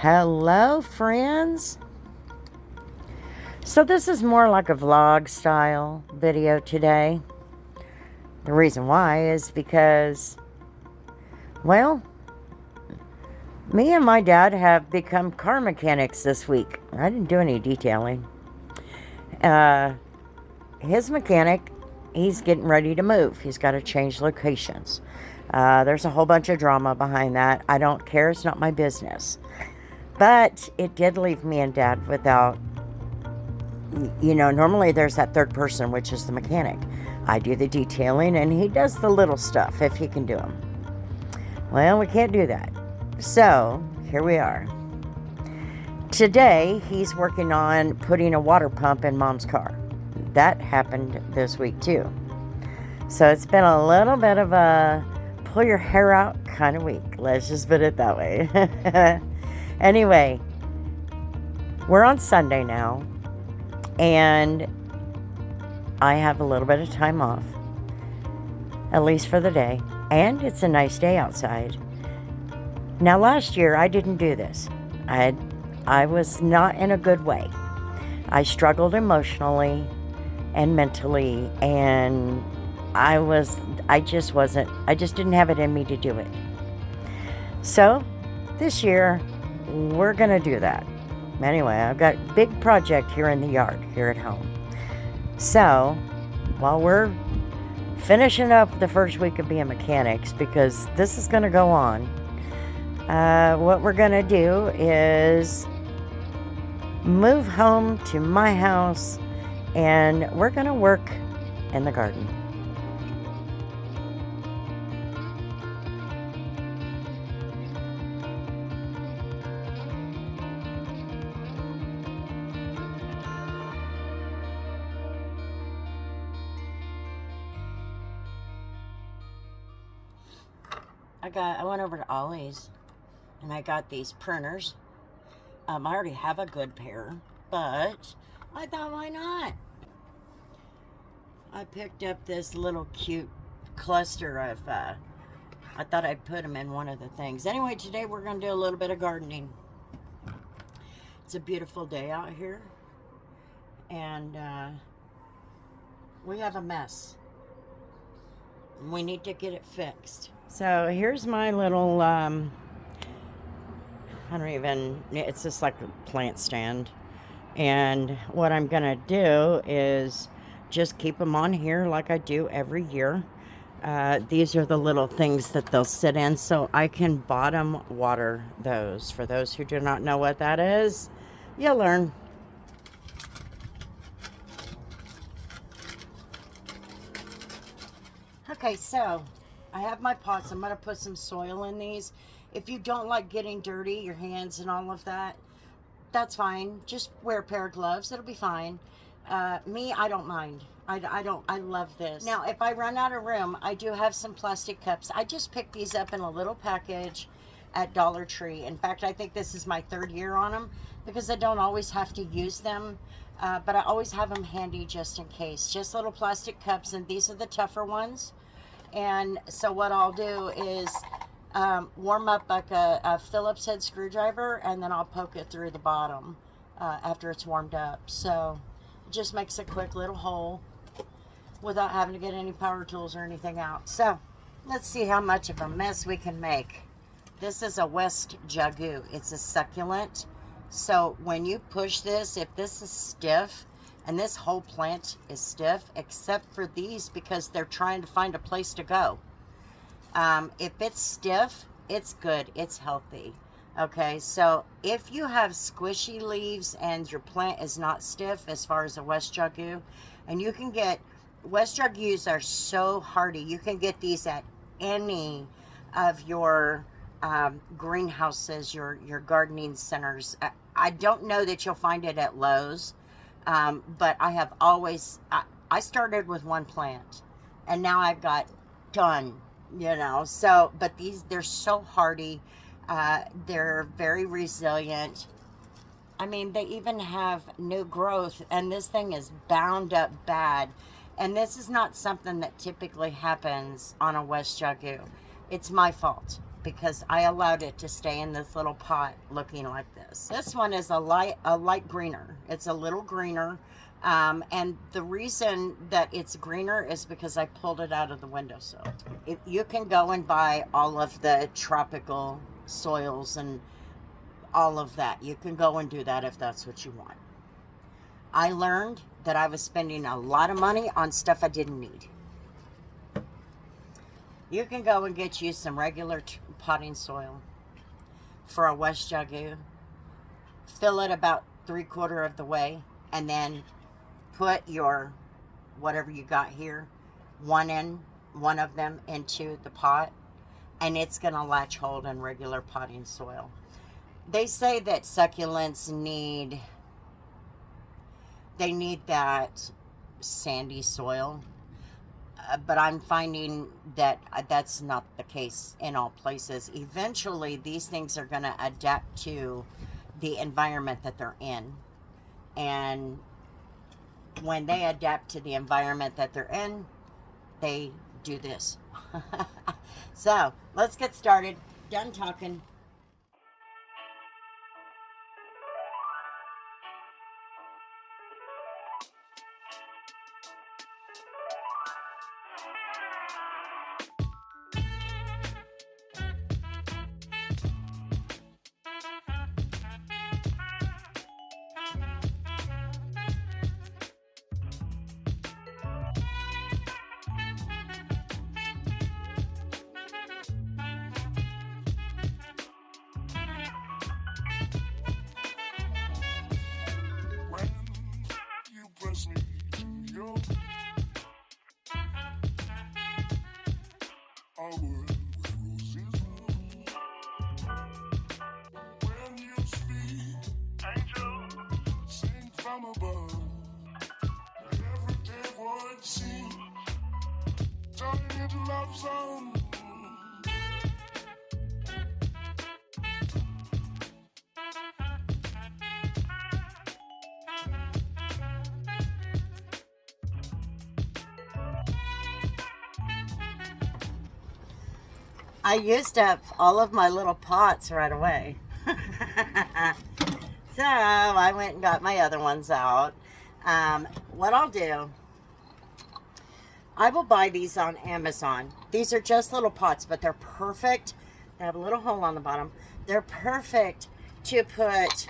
Hello, friends. So this is more like a vlog style video today. The reason why is because, well, me and my dad have become car mechanics this week. I didn't do any detailing. His mechanic, he's getting ready to move. He's got to change locations. There's a whole bunch of drama behind that. I don't care. It's not my business. But it did leave me and Dad without, normally there's that third person, which is the mechanic. I do the detailing and he does the little stuff if he can do them. Well, we can't do that. So here we are. Today, he's working on putting a water pump in Mom's car. That happened this week too. So it's been a little bit of a pull your hair out kind of week. Let's just put it that way. Anyway, we're on Sunday now, and I have a little bit of time off, at least for the day, and it's a nice day outside. Now, last year, I didn't do this. I was not in a good way. I struggled emotionally and mentally, and I just didn't have it in me to do it. So, this year, we're going to do that. Anyway, I've got a big project here in the yard, here at home. So, while we're finishing up the first week of being mechanics, because this is going to go on, what we're going to do is move home to my house, and we're going to work in the garden. I went over to Ollie's and I got these printers. I already have a good pair, but I thought, why not? I picked up this little cute cluster of, I thought I'd put them in one of the things. Anyway, today we're going to do a little bit of gardening. It's a beautiful day out here, and we have a mess. We need to get it fixed. So here's my little, it's just like a plant stand. And what I'm going to do is just keep them on here like I do every year. These are the little things that they'll sit in, so I can bottom water those. For those who do not know what that is, you'll learn. Okay, so I have my pots. I'm going to put some soil in these. If you don't like getting dirty, your hands and all of that, that's fine. Just wear a pair of gloves. It'll be fine. Me, I don't mind. I love this. Now, if I run out of room, I do have some plastic cups. I just picked these up in a little package at Dollar Tree. In fact, I think this is my third year on them because I don't always have to use them. But I always have them handy just in case. Just little plastic cups, and these are the tougher ones. And so what I'll do is warm up like a Phillips head screwdriver, and then I'll poke it through the bottom after it's warmed up. So it just makes a quick little hole without having to get any power tools or anything out. So let's see how much of a mess we can make. This is a West Jagu. It's a succulent. So when you push this, if this is stiff, and this whole plant is stiff, except for these because they're trying to find a place to go. If it's stiff, it's good. It's healthy. Okay, so if you have squishy leaves and your plant is not stiff as far as a West Jagu, and you can get, West Jagus are so hardy. You can get these at any of your greenhouses, your gardening centers. I don't know that you'll find it at Lowe's. But I have always, I started with one plant and now I've got ton, so, but they're so hardy. They're very resilient. I mean, they even have new growth, and this thing is bound up bad. And this is not something that typically happens on a West Jagu. It's my fault. because I allowed it to stay in this little pot looking like this. This one is a light greener. It's a little greener. And the reason that it's greener is because I pulled it out of the windowsill. You can go and buy all of the tropical soils and all of that. You can go and do that if that's what you want. I learned that I was spending a lot of money on stuff I didn't need. You can go and get you some regular potting soil for a West Jagu. Fill it about 3/4 of the way, and then put your whatever you got here, one of them into the pot, and it's going to latch hold in regular potting soil. They say that succulents need that sandy soil. But I'm finding that that's not the case in all places. Eventually, these things are going to adapt to the environment that they're in. And when they adapt to the environment that they're in, they do this. So, let's get started. Done talking. I used up all of my little pots right away. So I went and got my other ones out. What I'll do, I will buy these on Amazon. These are just little pots, but they're perfect. They have a little hole on the bottom. They're perfect to put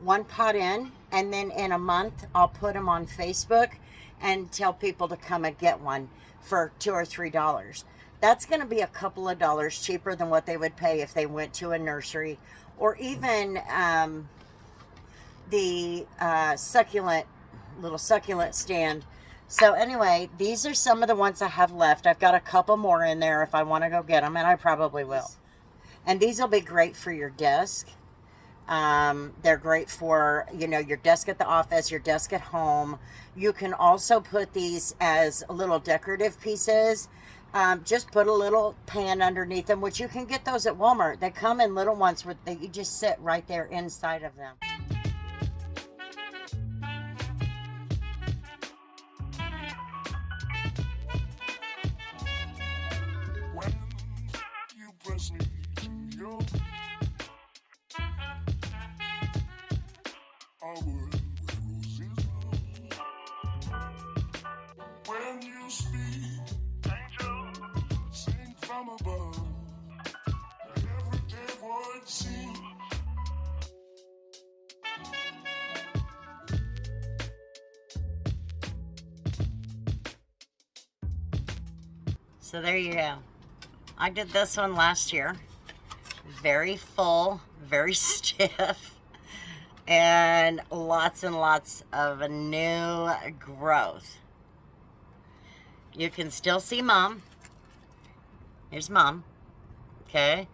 one pot in, and then in a month I'll put them on Facebook and tell people to come and get one for $2 or $3. That's going to be a couple of dollars cheaper than what they would pay if they went to a nursery, or even the little succulent stand. So anyway, these are some of the ones I have left. I've got a couple more in there if I want to go get them, and I probably will. And these will be great for your desk. They're great for, your desk at the office, your desk at home. You can also put these as little decorative pieces. Just put a little pan underneath them, which you can get those at Walmart. They come in little ones that you just sit right there inside of them. When you press me to your when you speak, from above, everyday word seems. So there you go. I did this one last year. Very full, very stiff, and lots of new growth. You can still see Mom. Here's Mom, okay?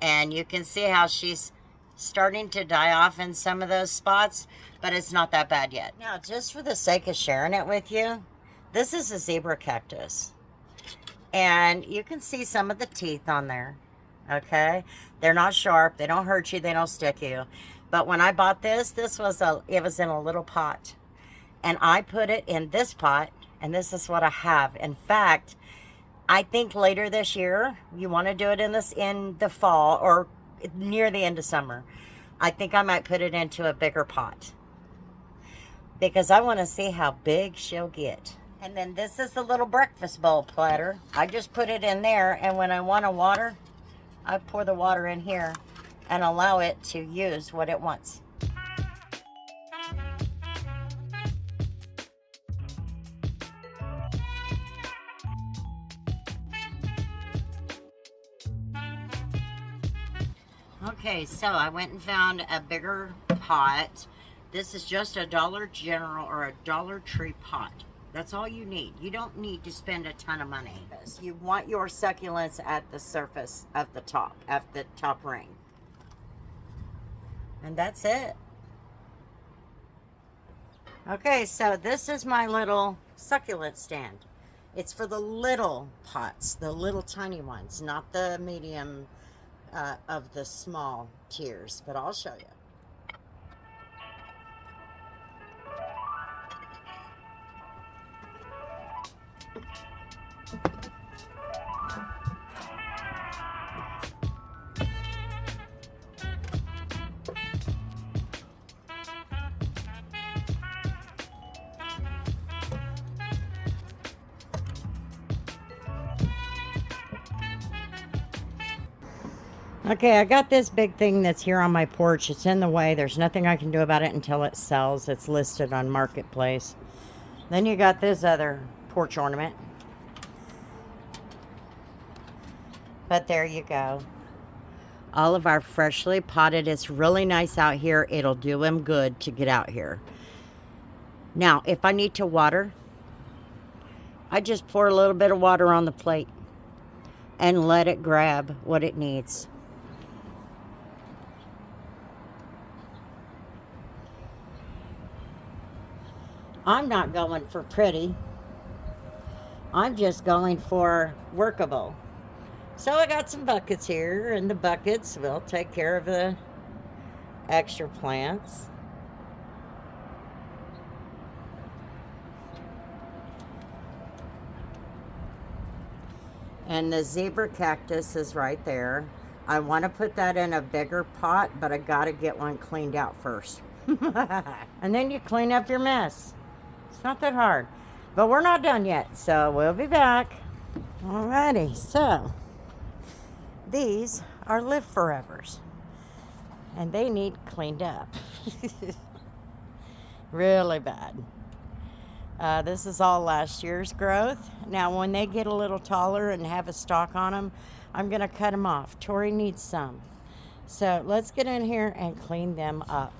And you can see how she's starting to die off in some of those spots, but it's not that bad yet. Now, just for the sake of sharing it with you, this is a zebra cactus. And you can see some of the teeth on there, okay? They're not sharp, they don't hurt you, they don't stick you. But when I bought this, it was in a little pot. And I put it in this pot, and this is what I have. In fact, I think later this year, you want to do it in the fall or near the end of summer. I think I might put it into a bigger pot because I want to see how big she'll get. And then this is the little breakfast bowl platter. I just put it in there, and when I want to water, I pour the water in here and allow it to use what it wants. Okay, so I went and found a bigger pot. This is just a Dollar General or a Dollar Tree pot. That's all you need. You don't need to spend a ton of money. You want your succulents at the surface of the top, at the top ring. And that's it. Okay, so this is my little succulent stand. It's for the little pots, the little tiny ones, not the medium of the small tiers, but I'll show you. Okay, I got this big thing that's here on my porch. It's in the way. There's nothing I can do about it until it sells. It's listed on Marketplace. Then you got this other porch ornament. But there you go. All of our freshly potted. It's really nice out here. It'll do them good to get out here. Now, if I need to water, I just pour a little bit of water on the plate and let it grab what it needs. I'm not going for pretty. I'm just going for workable. So I got some buckets here, and the buckets will take care of the extra plants. And the zebra cactus is right there. I want to put that in a bigger pot, but I got to get one cleaned out first. And then you clean up your mess. It's not that hard. But we're not done yet, so we'll be back. Alrighty, so these are Live Forevers. And they need cleaned up. Really bad. This is all last year's growth. Now, when they get a little taller and have a stalk on them, I'm going to cut them off. Tori needs some. So let's get in here and clean them up.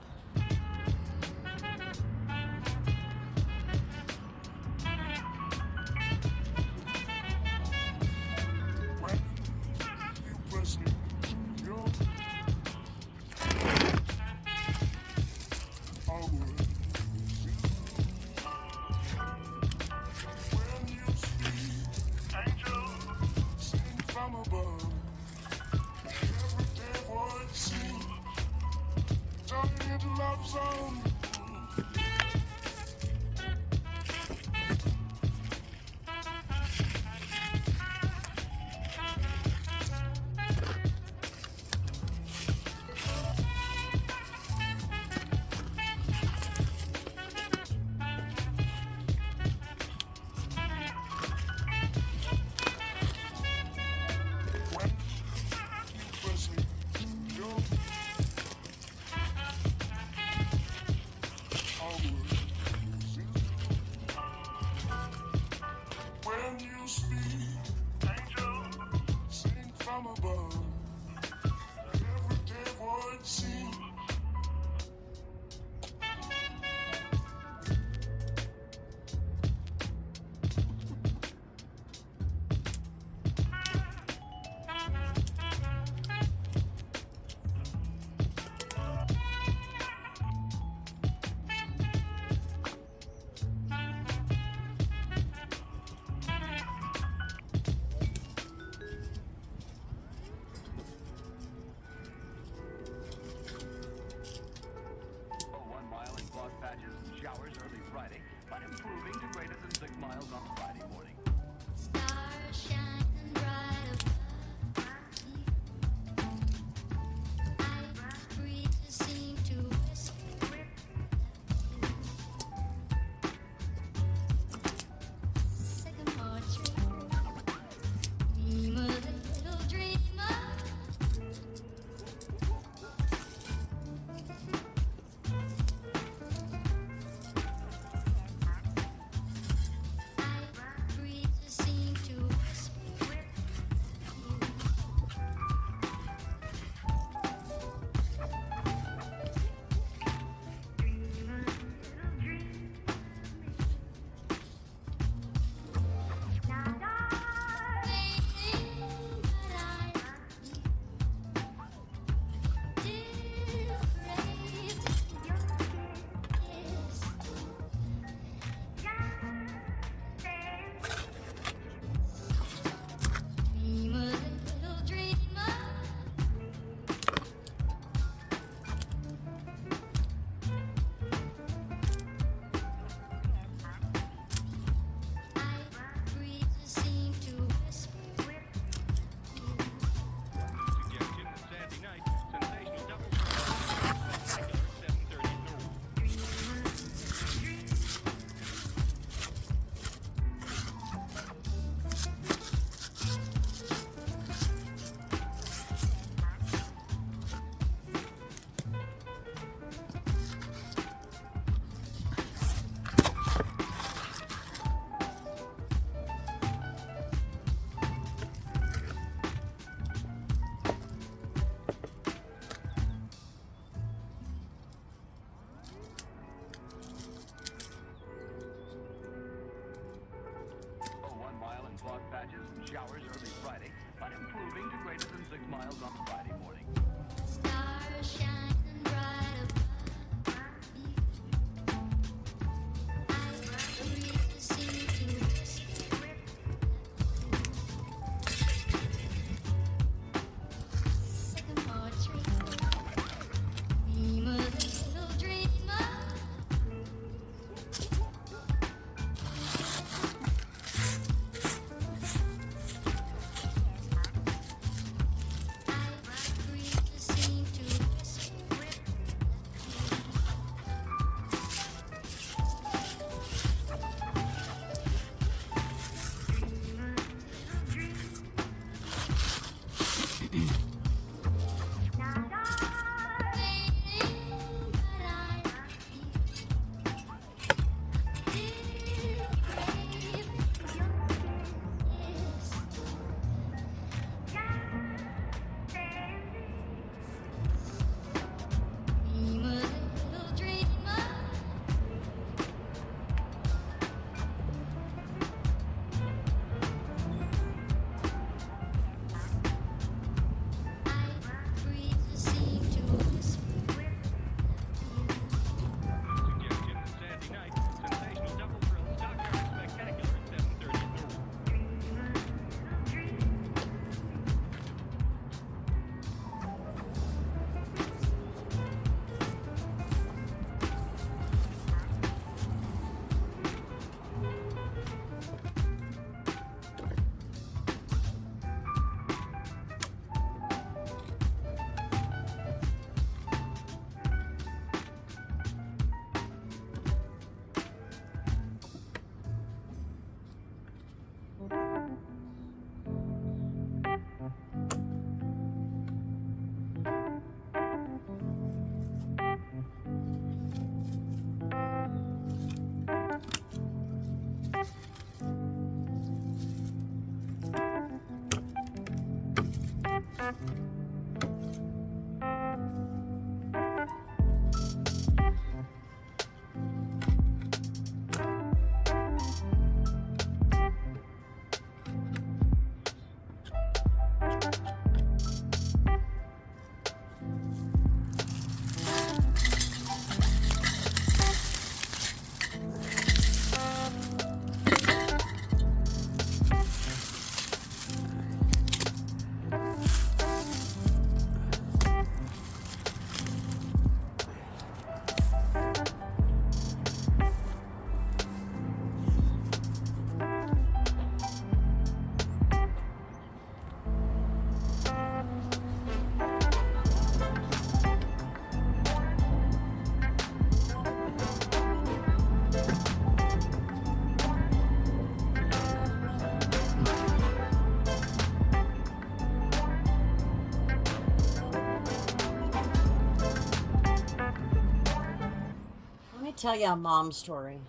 tell you a mom story.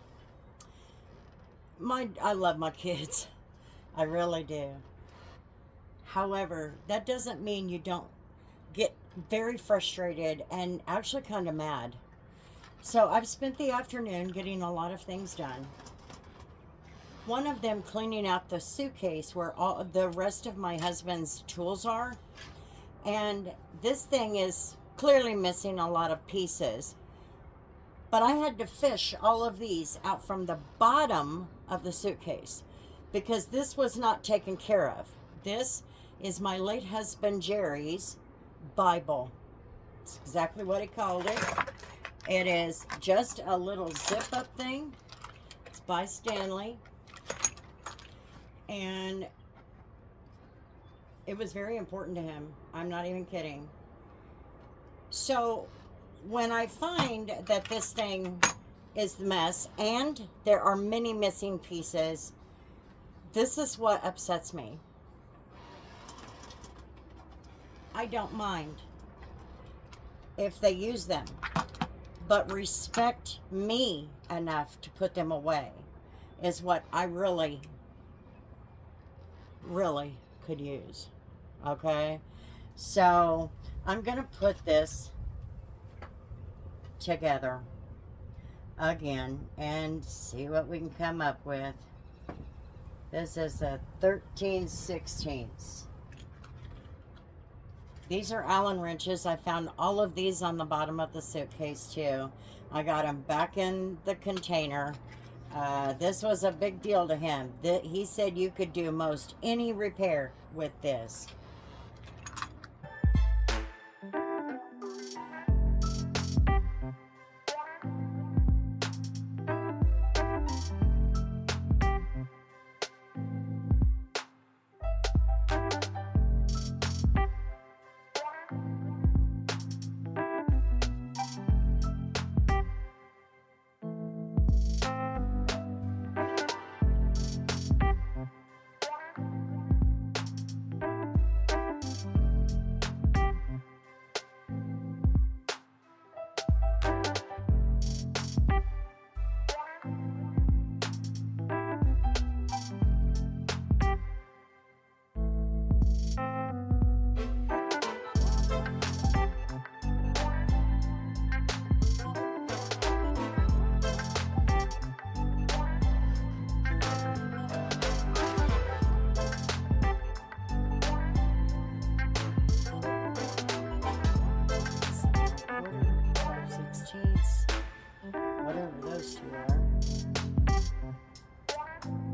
I love my kids. I really do. However, that doesn't mean you don't get very frustrated and actually kind of mad. So I've spent the afternoon getting a lot of things done. One of them cleaning out the suitcase where all the rest of my husband's tools are. And this thing is clearly missing a lot of pieces. But I had to fish all of these out from the bottom of the suitcase because this was not taken care of. This is my late husband Jerry's Bible. It's exactly what he called it. It is just a little zip-up thing. It's by Stanley. And it was very important to him. I'm not even kidding. So when I find that this thing is the mess and there are many missing pieces, this is what upsets me. I don't mind if they use them, but respect me enough to put them away is what I really could use. Okay, so I'm gonna put this together again and see what we can come up with. This is a 13/16. These are Allen wrenches. I found all of these on the bottom of the suitcase too. I got them back in the container. This was a big deal to him. He said you could do most any repair with this. Whatever those two are.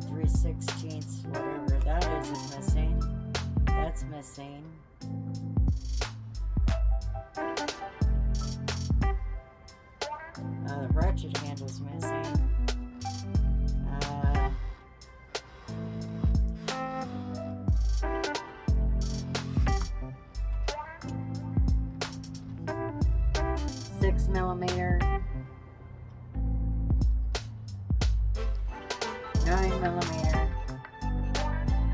3/16, whatever that is missing. That's missing. The ratchet handle's missing. 6mm, 9mm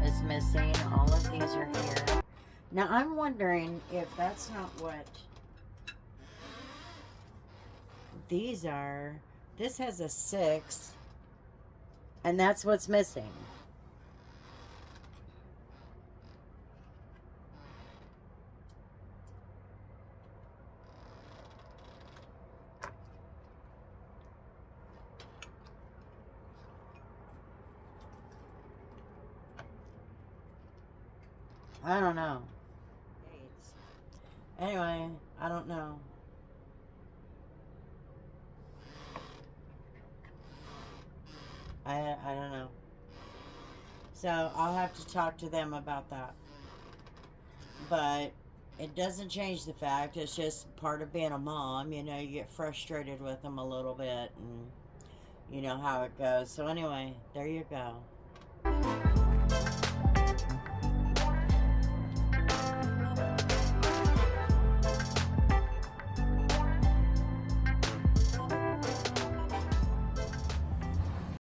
is missing. All of these are here. Now I'm wondering if that's not what these are. This has a 6, and that's what's missing. I don't know. Anyway, I don't know. I don't know. So I'll have to talk to them about that. But it doesn't change the fact it's just part of being a mom. You know, you get frustrated with them a little bit, and you know how it goes. So anyway, there you go.